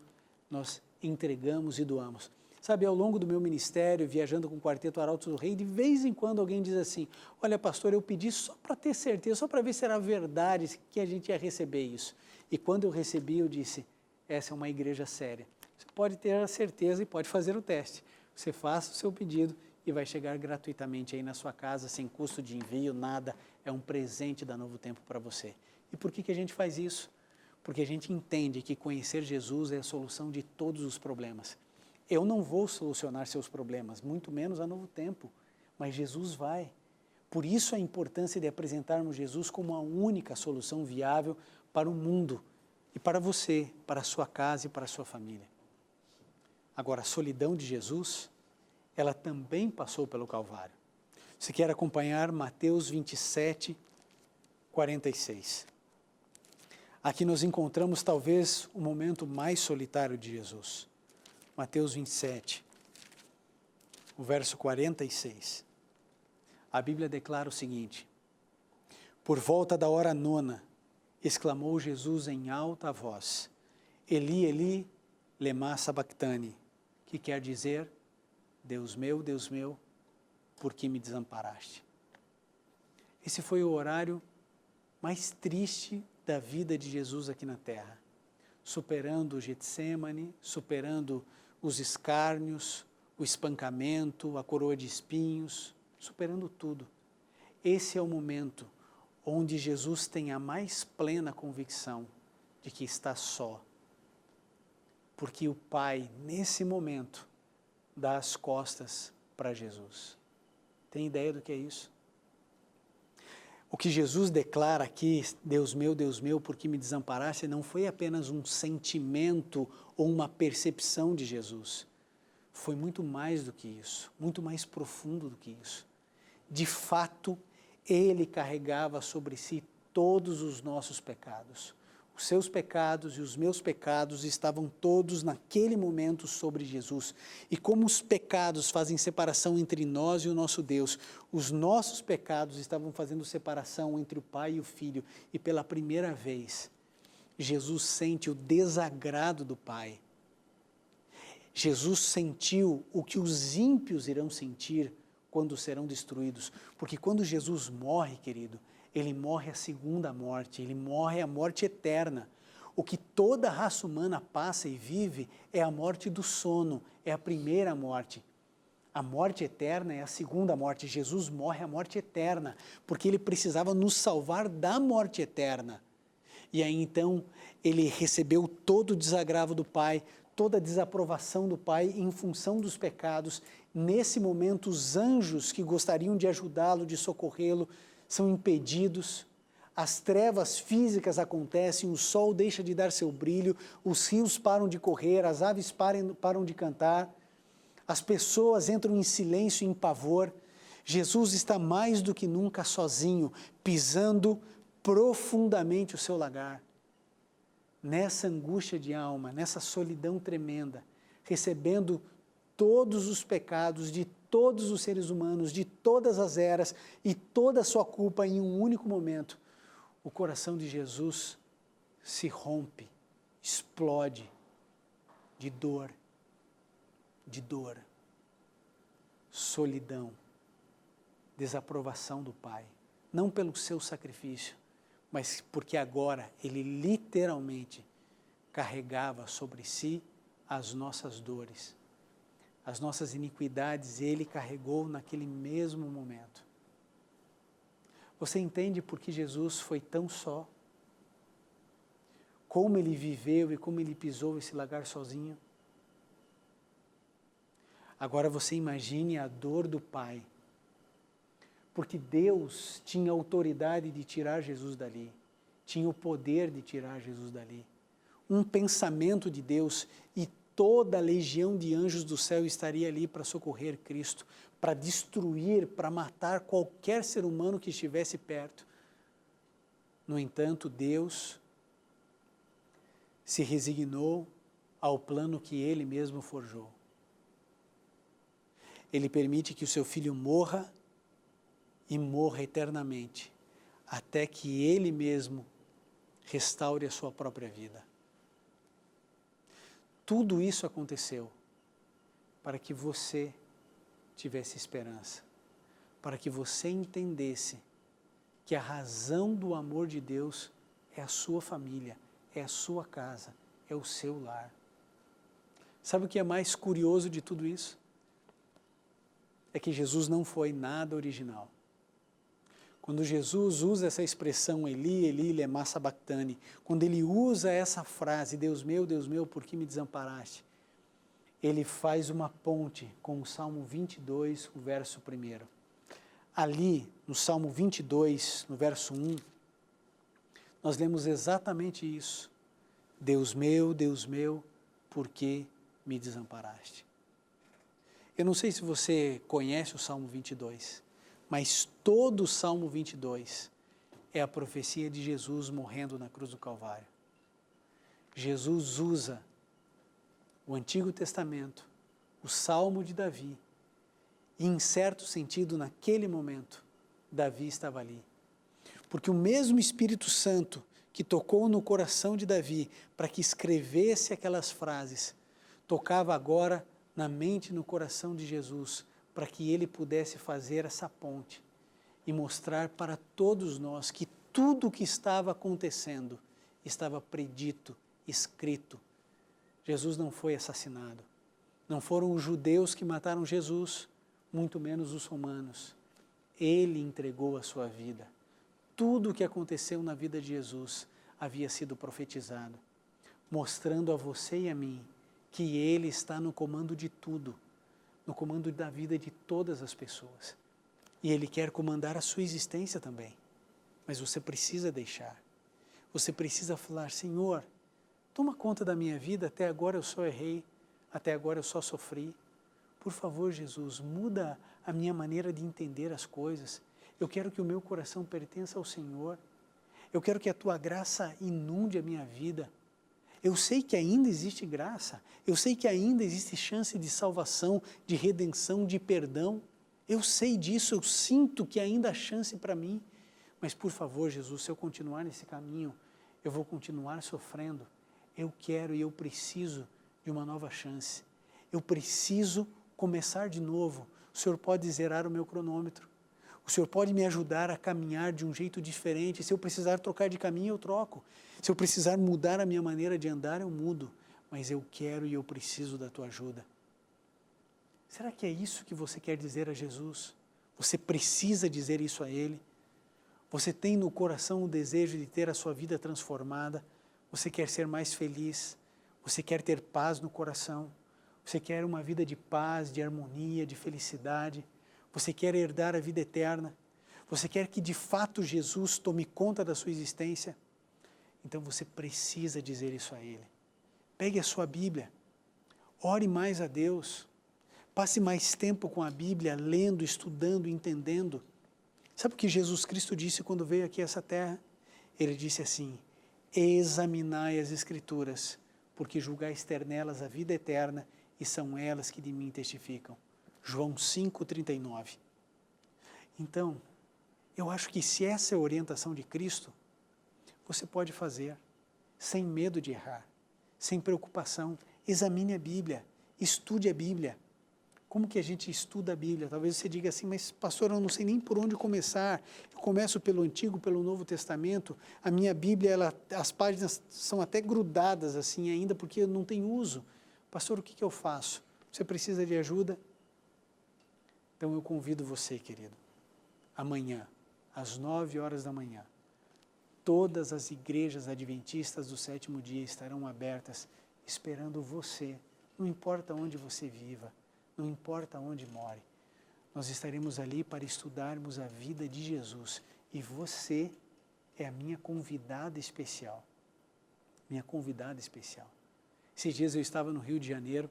nós entregamos e doamos. Sabe, ao longo do meu ministério, viajando com o Quarteto Arautos do Rei, de vez em quando alguém diz assim, olha pastor, eu pedi só para ter certeza, só para ver se era verdade que a gente ia receber isso. E quando eu recebi, eu disse, essa é uma igreja séria. Você pode ter a certeza e pode fazer o teste. Você faça o seu pedido e vai chegar gratuitamente aí na sua casa, sem custo de envio, nada. É um presente da Novo Tempo para você. E por que a gente faz isso? Porque a gente entende que conhecer Jesus é a solução de todos os problemas. Eu não vou solucionar seus problemas, muito menos a Novo Tempo, mas Jesus vai. Por isso a importância de apresentarmos Jesus como a única solução viável para o mundo e para você, para a sua casa e para a sua família. Agora, a solidão de Jesus, ela também passou pelo Calvário. Você quer acompanhar Mateus 27, 46. Aqui nós encontramos talvez o momento mais solitário de Jesus. Mateus 27, o verso 46. A Bíblia declara o seguinte, por volta da hora 9, exclamou Jesus em alta voz, Eli, Eli, lema sabachthani, que quer dizer, Deus meu, por que me desamparaste? Esse foi o horário mais triste da vida de Jesus aqui na terra, superando o Getsêmani, superando os escárnios, o espancamento, a coroa de espinhos, superando tudo. Esse é o momento onde Jesus tem a mais plena convicção de que está só, porque o Pai, nesse momento, dá as costas para Jesus. Tem ideia do que é isso? O que Jesus declara aqui, Deus meu, por que me desamparaste, não foi apenas um sentimento ou uma percepção de Jesus. Foi muito mais do que isso, muito mais profundo do que isso. De fato, Ele carregava sobre si todos os nossos pecados. Os seus pecados e os meus pecados estavam todos naquele momento sobre Jesus. E como os pecados fazem separação entre nós e o nosso Deus, os nossos pecados estavam fazendo separação entre o Pai e o Filho. E pela primeira vez, Jesus sente o desagrado do Pai. Jesus sentiu o que os ímpios irão sentir quando serão destruídos. Porque quando Jesus morre, querido, ele morre a segunda morte, ele morre a morte eterna. O que toda a raça humana passa e vive é a morte do sono, é a primeira morte. A morte eterna é a segunda morte. Jesus morre a morte eterna, porque ele precisava nos salvar da morte eterna. E aí então ele recebeu todo o desagravo do Pai, toda a desaprovação do Pai em função dos pecados. Nesse momento, os anjos que gostariam de ajudá-lo, de socorrê-lo, são impedidos, as trevas físicas acontecem, o sol deixa de dar seu brilho, os rios param de correr, as aves param de cantar, as pessoas entram em silêncio e em pavor. Jesus está mais do que nunca sozinho, pisando profundamente o seu lagar. Nessa angústia de alma, nessa solidão tremenda, recebendo todos os pecados de todos os seres humanos, de todas as eras e toda a sua culpa em um único momento, o coração de Jesus se rompe, explode de dor, solidão, desaprovação do Pai, não pelo seu sacrifício, mas porque agora ele literalmente carregava sobre si as nossas dores, as nossas iniquidades, ele carregou naquele mesmo momento. Você entende por que Jesus foi tão só? Como ele viveu e como ele pisou esse lagar sozinho? Agora você imagine a dor do Pai, porque Deus tinha autoridade de tirar Jesus dali, tinha o poder de tirar Jesus dali. Um pensamento de Deus e toda a legião de anjos do céu estaria ali para socorrer Cristo, para destruir, para matar qualquer ser humano que estivesse perto. No entanto, Deus se resignou ao plano que Ele mesmo forjou. Ele permite que o seu Filho morra e morra eternamente, até que Ele mesmo restaure a sua própria vida. Tudo isso aconteceu para que você tivesse esperança, para que você entendesse que a razão do amor de Deus é a sua família, é a sua casa, é o seu lar. Sabe o que é mais curioso de tudo isso? É que Jesus não foi nada original. Quando Jesus usa essa expressão Eli, Eli, lema sabachthani, quando ele usa essa frase, Deus meu, por que me desamparaste? Ele faz uma ponte com o Salmo 22, o verso 1. Ali, no Salmo 22, no verso 1, nós lemos exatamente isso. Deus meu, por que me desamparaste? Eu não sei se você conhece o Salmo 22, mas todo o Salmo 22 é a profecia de Jesus morrendo na cruz do Calvário. Jesus usa o Antigo Testamento, o Salmo de Davi, e em certo sentido, naquele momento, Davi estava ali. Porque o mesmo Espírito Santo que tocou no coração de Davi para que escrevesse aquelas frases, tocava agora na mente e no coração de Jesus, para que ele pudesse fazer essa ponte e mostrar para todos nós que tudo o que estava acontecendo estava predito, escrito. Jesus não foi assassinado. Não foram os judeus que mataram Jesus, muito menos os romanos. Ele entregou a sua vida. Tudo o que aconteceu na vida de Jesus havia sido profetizado, mostrando a você e a mim que Ele está no comando de tudo, no comando da vida de todas as pessoas. E Ele quer comandar a sua existência também. Mas você precisa deixar. Você precisa falar, Senhor, toma conta da minha vida, até agora eu só errei, até agora eu só sofri. Por favor, Jesus, muda a minha maneira de entender as coisas. Eu quero que o meu coração pertença ao Senhor. Eu quero que a Tua graça inunde a minha vida. Eu sei que ainda existe graça, eu sei que ainda existe chance de salvação, de redenção, de perdão. Eu sei disso, eu sinto que ainda há chance para mim. Mas, por favor, Jesus, se eu continuar nesse caminho, eu vou continuar sofrendo. Eu quero e eu preciso de uma nova chance. Eu preciso começar de novo. O Senhor pode zerar o meu cronômetro. O Senhor pode me ajudar a caminhar de um jeito diferente. Se eu precisar trocar de caminho, eu troco. Se eu precisar mudar a minha maneira de andar, eu mudo. Mas eu quero e eu preciso da Tua ajuda. Será que é isso que você quer dizer a Jesus? Você precisa dizer isso a Ele? Você tem no coração o desejo de ter a sua vida transformada? Você quer ser mais feliz? Você quer ter paz no coração? Você quer uma vida de paz, de harmonia, de felicidade? Você quer herdar a vida eterna? Você quer que de fato Jesus tome conta da sua existência? Então você precisa dizer isso a Ele. Pegue a sua Bíblia, ore mais a Deus, passe mais tempo com a Bíblia, lendo, estudando, entendendo. Sabe o que Jesus Cristo disse quando veio aqui a essa terra? Ele disse assim, examinai as Escrituras, porque julgais ter nelas a vida eterna e são elas que de mim testificam. João 5,39. Então, eu acho que se essa é a orientação de Cristo, você pode fazer, sem medo de errar, sem preocupação. Examine a Bíblia, estude a Bíblia, Como que a gente estuda a Bíblia? Talvez você diga assim, mas pastor, eu não sei nem por onde começar. Eu começo pelo Antigo, pelo Novo Testamento. A minha Bíblia, as páginas são até grudadas assim ainda, porque eu não tenho uso. Pastor, o que eu faço? Você precisa de ajuda? Então eu convido você, querido, amanhã, às 9h da manhã, todas as igrejas adventistas do 7º dia estarão abertas, esperando você. Não importa onde você viva, não importa onde more. Nós estaremos ali para estudarmos a vida de Jesus. E você é a minha convidada especial. Minha convidada especial. Esses dias eu estava no Rio de Janeiro,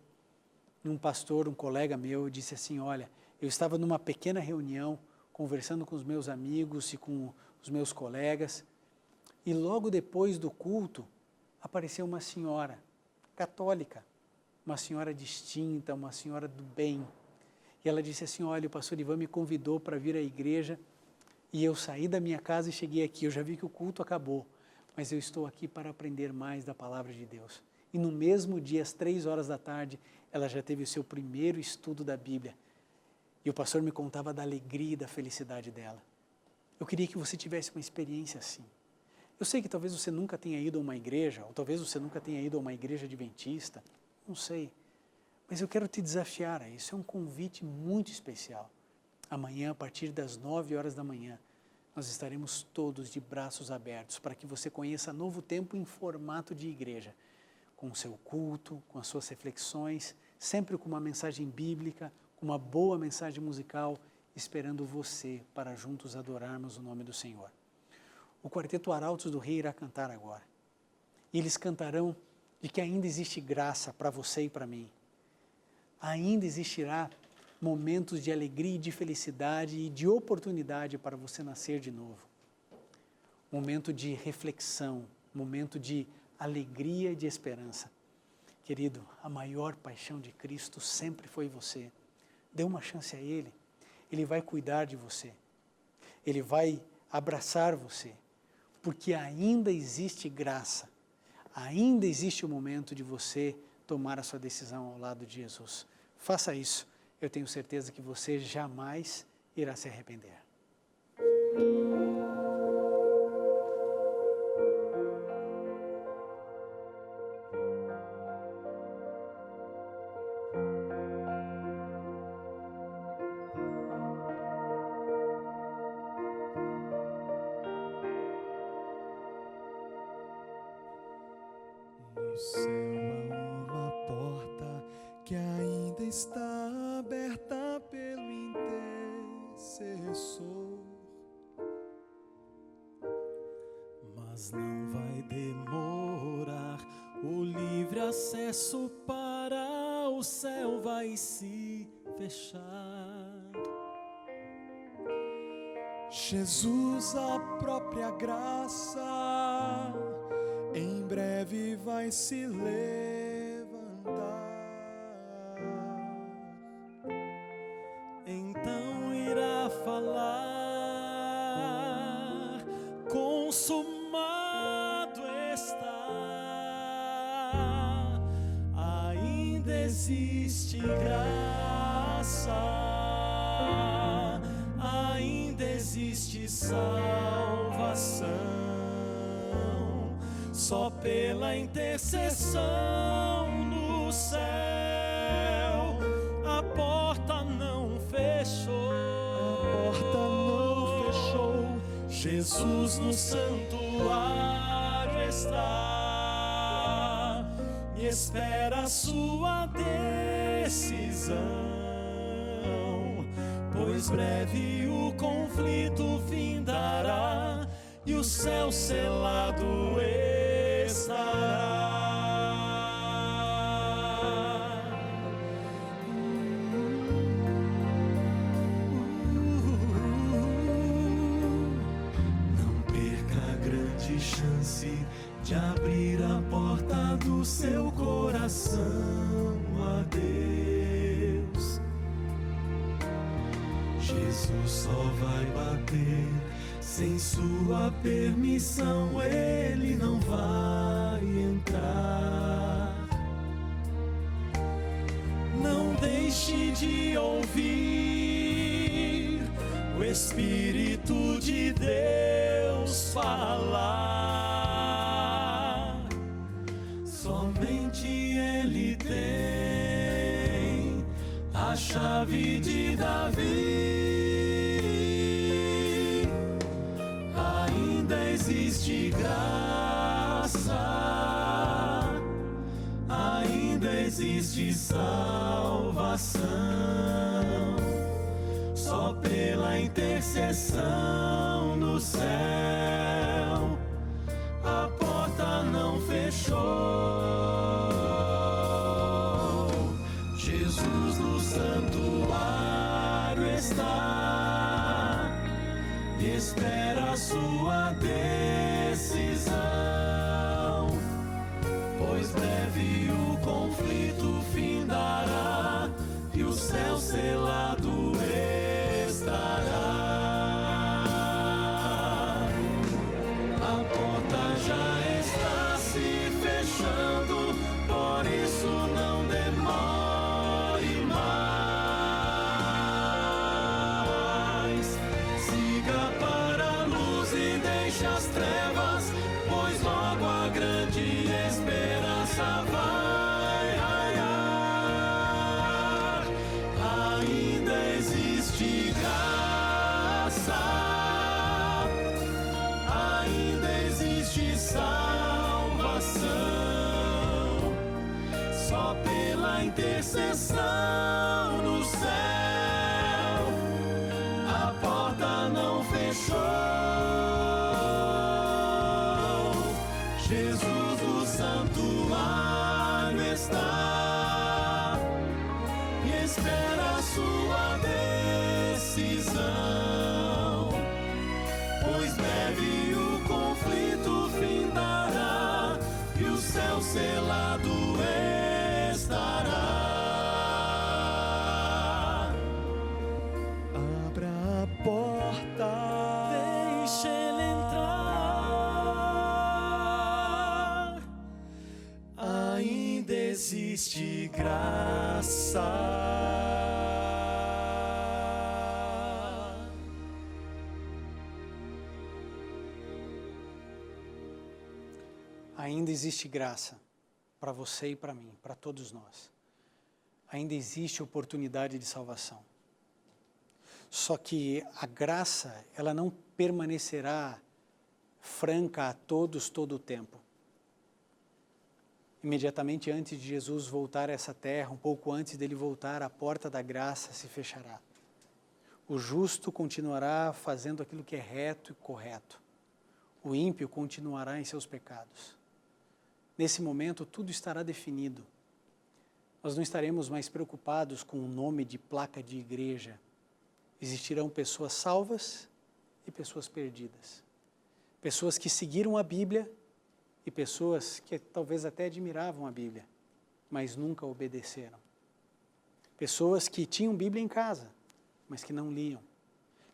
um pastor, um colega meu, disse assim, olha, eu estava numa pequena reunião, conversando com os meus amigos e com os meus colegas, e logo depois do culto, apareceu uma senhora católica, uma senhora distinta, uma senhora do bem. E ela disse assim, olha, o pastor Ivan me convidou para vir à igreja e eu saí da minha casa e cheguei aqui. Eu já vi que o culto acabou, mas eu estou aqui para aprender mais da palavra de Deus. E no mesmo dia, às 3h da tarde, ela já teve o seu primeiro estudo da Bíblia. E o pastor me contava da alegria e da felicidade dela. Eu queria que você tivesse uma experiência assim. Eu sei que talvez você nunca tenha ido a uma igreja, ou talvez você nunca tenha ido a uma igreja adventista, não sei. Mas eu quero te desafiar a isso, é um convite muito especial. Amanhã, a partir das 9h da manhã, nós estaremos todos de braços abertos para que você conheça Novo Tempo em formato de igreja, com o seu culto, com as suas reflexões, sempre com uma mensagem bíblica, com uma boa mensagem musical, esperando você para juntos adorarmos o nome do Senhor. O Quarteto Arautos do Rei irá cantar agora. E eles cantarão de que ainda existe graça para você e para mim. Ainda existirá momentos de alegria e de felicidade e de oportunidade para você nascer de novo. Momento de reflexão, momento de alegria e de esperança. Querido, a maior paixão de Cristo sempre foi você. Dê uma chance a Ele. Ele vai cuidar de você. Ele vai abraçar você. Porque ainda existe graça. Ainda existe o momento de você tomar a sua decisão ao lado de Jesus. Faça isso. Eu tenho certeza que você jamais irá se arrepender. No céu há uma porta que ainda está aberta pelo intercessor, mas não vai demorar. O livre acesso para o céu vai se fechar. Jesus, a própria graça, em breve vai se levantar. Então irá falar: consumado está. Ainda existe graça, ainda existe salvação. Só pela intercessão no céu, a porta não fechou. A porta não fechou. Jesus no santuário está e espera a sua decisão, pois breve o conflito findará e o céu selado estará. Não perca a grande chance de abrir a porta do seu coração a Deus. Jesus só vai bater. Sem sua permissão ele não vai entrar. Não deixe deixe de ouvir o Espírito de Deus falar. Somente Ele tem a chave de Davi. Ainda existe graça, ainda existe salvação, só pela intercessão no céu a porta não fechou. Jesus no santuário está e espera a sua decisão, pois breve o conflito findará e o céu selado estará. A porta já está se fechando, por isso não demore mais. Siga para a luz e deixe as trevas, pois logo a grande esperança vai raiar. Ainda existe graça, ainda existe salvação, só pela intercessão no céu a porta não fechou. Jesus no santuário está e espera a sua decisão, pois breve o conflito findará e o céu selado estará. Abra a porta, deixe ele entrar. Ainda existe graça. Ainda existe graça para você e para mim, para todos nós. Ainda existe oportunidade de salvação. Só que a graça, ela não permanecerá franca a todos todo o tempo. Imediatamente antes de Jesus voltar a essa terra, um pouco antes dele voltar, a porta da graça se fechará. O justo continuará fazendo aquilo que é reto e correto. O ímpio continuará em seus pecados. Nesse momento, tudo estará definido. Nós não estaremos mais preocupados com o nome de placa de igreja. Existirão pessoas salvas e pessoas perdidas. Pessoas que seguiram a Bíblia e pessoas que talvez até admiravam a Bíblia, mas nunca obedeceram. Pessoas que tinham Bíblia em casa, mas que não liam.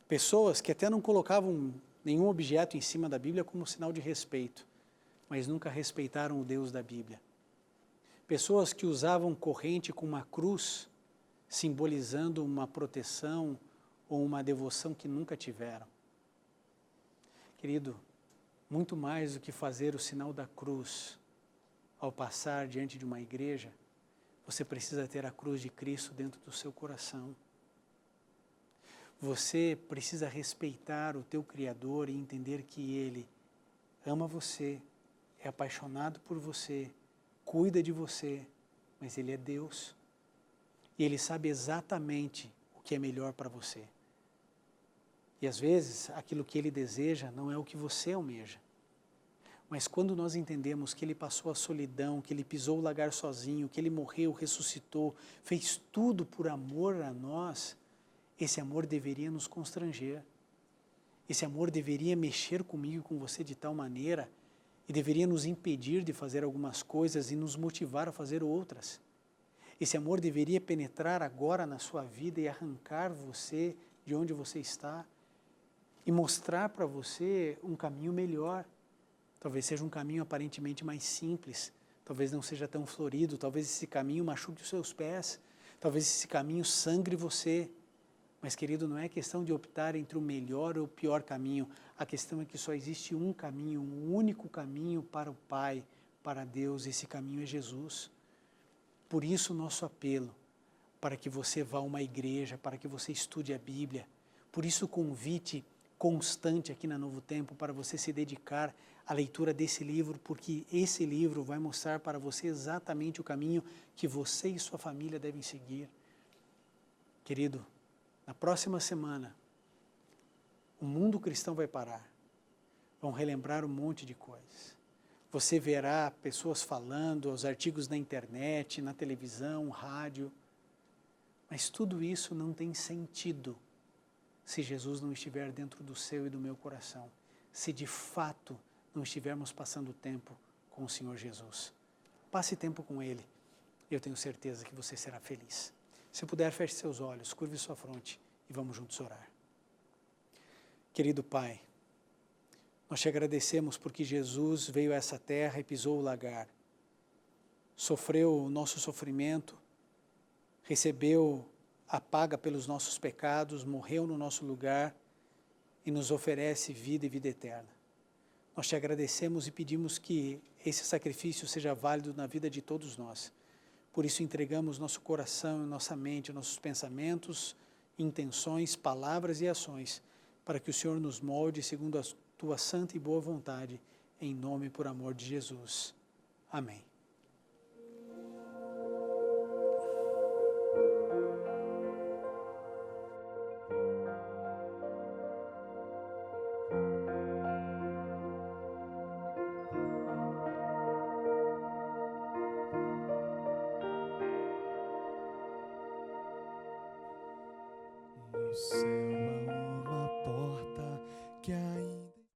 Pessoas que até não colocavam nenhum objeto em cima da Bíblia como sinal de respeito, mas nunca respeitaram o Deus da Bíblia. Pessoas que usavam corrente com uma cruz, simbolizando uma proteção ou uma devoção que nunca tiveram. Querido, muito mais do que fazer o sinal da cruz ao passar diante de uma igreja, você precisa ter a cruz de Cristo dentro do seu coração. Você precisa respeitar o teu Criador e entender que Ele ama você, é apaixonado por você, cuida de você, mas Ele é Deus. E Ele sabe exatamente o que é melhor para você. E às vezes, aquilo que Ele deseja não é o que você almeja. Mas quando nós entendemos que Ele passou a solidão, que Ele pisou o lagar sozinho, que Ele morreu, ressuscitou, fez tudo por amor a nós, esse amor deveria nos constranger. Esse amor deveria mexer comigo e com você de tal maneira e deveria nos impedir de fazer algumas coisas e nos motivar a fazer outras. Esse amor deveria penetrar agora na sua vida e arrancar você de onde você está e mostrar para você um caminho melhor. Talvez seja um caminho aparentemente mais simples, talvez não seja tão florido, talvez esse caminho machuque os seus pés, Talvez esse caminho sangre você. Mas, querido, não é questão de optar entre o melhor ou o pior caminho. A questão é que só existe um caminho, um único caminho para o Pai, para Deus. Esse caminho é Jesus. Por isso, o nosso apelo, para que você vá a uma igreja, para que você estude a Bíblia. Por isso, o convite constante aqui na Novo Tempo, para você se dedicar à leitura desse livro, porque esse livro vai mostrar para você exatamente o caminho que você e sua família devem seguir. Querido, na próxima semana, o mundo cristão vai parar. Vão relembrar um monte de coisas. Você verá pessoas falando, os artigos na internet, na televisão, rádio. Mas tudo isso não tem sentido se Jesus não estiver dentro do seu e do meu coração. Se de fato não estivermos passando tempo com o Senhor Jesus. Passe tempo com Ele. Eu tenho certeza que você será feliz. Se puder, feche seus olhos, curve sua fronte e vamos juntos orar. Querido Pai, nós te agradecemos porque Jesus veio a essa terra e pisou o lagar. Sofreu o nosso sofrimento, recebeu a paga pelos nossos pecados, morreu no nosso lugar e nos oferece vida e vida eterna. Nós te agradecemos e pedimos que esse sacrifício seja válido na vida de todos nós. Por isso entregamos nosso coração, nossa mente, nossos pensamentos, intenções, palavras e ações, para que o Senhor nos molde segundo a tua santa e boa vontade, em nome e por amor de Jesus. Amém. No céu